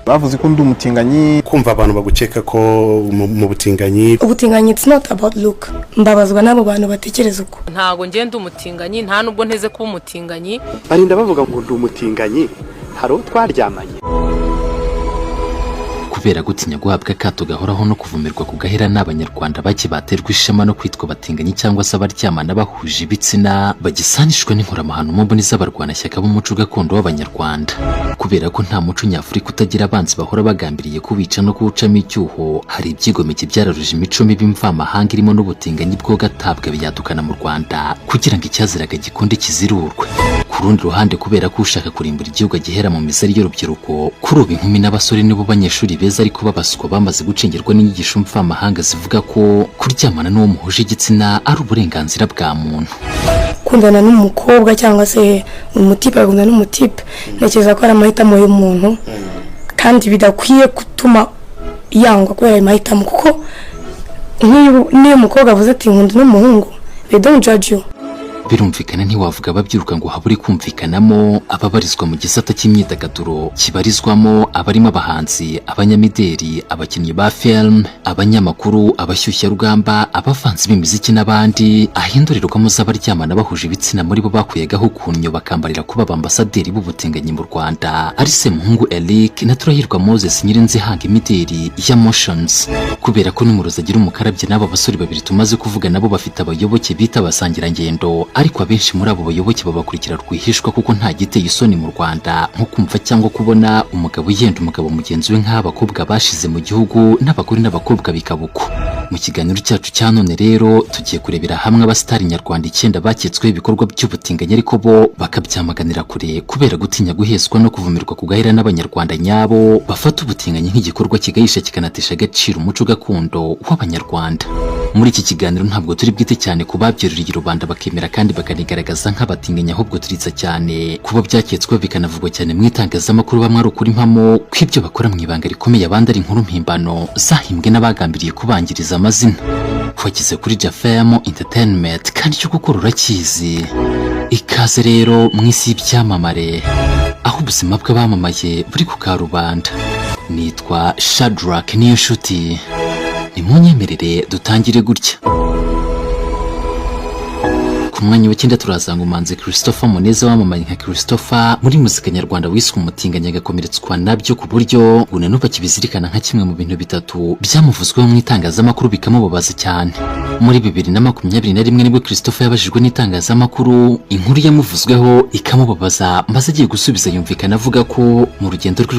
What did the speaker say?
bavuze ko ndi umutinganyi. Kumva abantu bagukeka ko mu butinganyi. Ubutinganyi it's not about look. Mbabazwa n'abo bantu batekereza uko. Ntago ngende umutinganyi, nta nubwo nteze kuba umutinganyi. Barinda bavuga ngo ndi umutinganyi, haro twaryamanye. Kubera gutinya guhabwa akato gahoraho no kuvumirwa ku gahera n'abanyarwanda bake baterwa ishema no kwitwa batinganyi cyangwa se abaryamana bahuje ibitsina bagisanishwa n'inkoramahano mu mboni z'abarwanashyaka b'umuco gakondo w'abanyarwanda. Kubera ko nta muco nyafurika utagira abanzi bahora bagambiriye kubica no kuwucamo icyuho, hari ibyigomeke byararuje imico mibi mvamahanga irimo n'ubutinganyi bwo gatabwa biyadukana mu Rwanda kugira ngo icyaziraga gikunde kizirurwe. Ku rundi ruhande, kubera ko ushaka kurimbura igihugu gihera mu mizari y'urubyiruko, kuri ubu inkumi n'abasore nibo banyeshuri beza ariko babaswa bamaze gucengerwa n'inyigisho mvamahanga zivuga ko kuryamana n'uwo muhuje igitsina ari uburenganzira bwa muntu. Kundana n'umukobwa cyangwa se umutipe agundana n'umutipe, ntekereza ko ari amahitamo y'umuntu kandi bidakwiye gutuma yangwa kubera amahitamo, kuko niyo umukobwa avuze ati nkunda n'umuhungu, they don't judge you. Birumvikana ntiwavuga babyiruka ngo haburi kumvikanamo ababarizwa mu gisata cy'imyidagaduro kibarizwamo abarimo abahanzi, abanyamideri, abakinnyi ba film, abanyamakuru, abashyushya rugamba, abavanzi b'imiziki n'abandi, ahindurirwamo z'abaryamana bahuje ibitsina muri bo bakuyegaho kunyo bakambarira kuba ambasaderi b'ubutinganyi mu Rwanda, ari Semuhungu Eric na Turahirwa Moses Nyirinzihanga imideri ya Motions. Kubera ko n'umurozi agira umukarabye n'abo basore babiri tumaze kuvuga nabo bafite abayoboke bita abasangirangendo, ariko abenshi muri abo bayoboke babakurikira rwihishwa kuko nta giteye isoni mu Rwanda nko kumva cyangwa kubona umugabo yenda umugabo mugenzi we nk'abakobwa bashize mu gihugu n'abagore n'abakobwa bikabuko. Mu kiganiro cyacu cya none rero tugiye kurebera hamwe abasitari nyarwanda 9 baketsweho ibikorwa by'ubutinganyi ariko bo bakabyamaganira kure kubera gutinya guheswa no kuvumirwa ku gahera n'abanyarwanda nyabo bafata ubutinganyi nk'igikorwa kigahisha kikanatesha agaciro umuco gakondo w'abanyarwanda. Muri iki kiganiro ntabwo turi bwite cyane kubabyeruriye rubanda bakemera kandi bakanigaragaza nk'abatinganyi, ahubwo turitsa cyane kuba byaketsweho bikanavugwa cyane mu itangazamakuru bamwe ari ukuri mpamo kw'ibyo bakora mu ibanga rikomeye, abandi ari inkuru mpimbano zahimbwe n'abagambiriye kubangiriza amazina. Wagize kuri Jafemo Entertainment kandi cyo gukora urakizi. Ikaze rero mu isi y'ibyamamare aho ubuzima bw'abamamaye buri ku karubanda. Nitwa Shadrack Niyonshuti, nimunyemerere dutangire gutya. Ku mwanya wa 9 turazanga umuhanzi Christopher Muneza wamamaye nka Christopher muri muzika nyarwanda wiswe umutinganyi agakomeretswa nabyo ku buryo unanuba bakibizirikana nka kimwe mu bintu bitatu byamuvuzweho mu itangazamakuru bikamubabaza cyane. Muri 2021 nibwo Christopher yabajijwe n'itangazamakuru inkuru yamuvuzweho ikamubabaza, maze agiye gusubiza yumvikana avuga ko mu rugendo rwe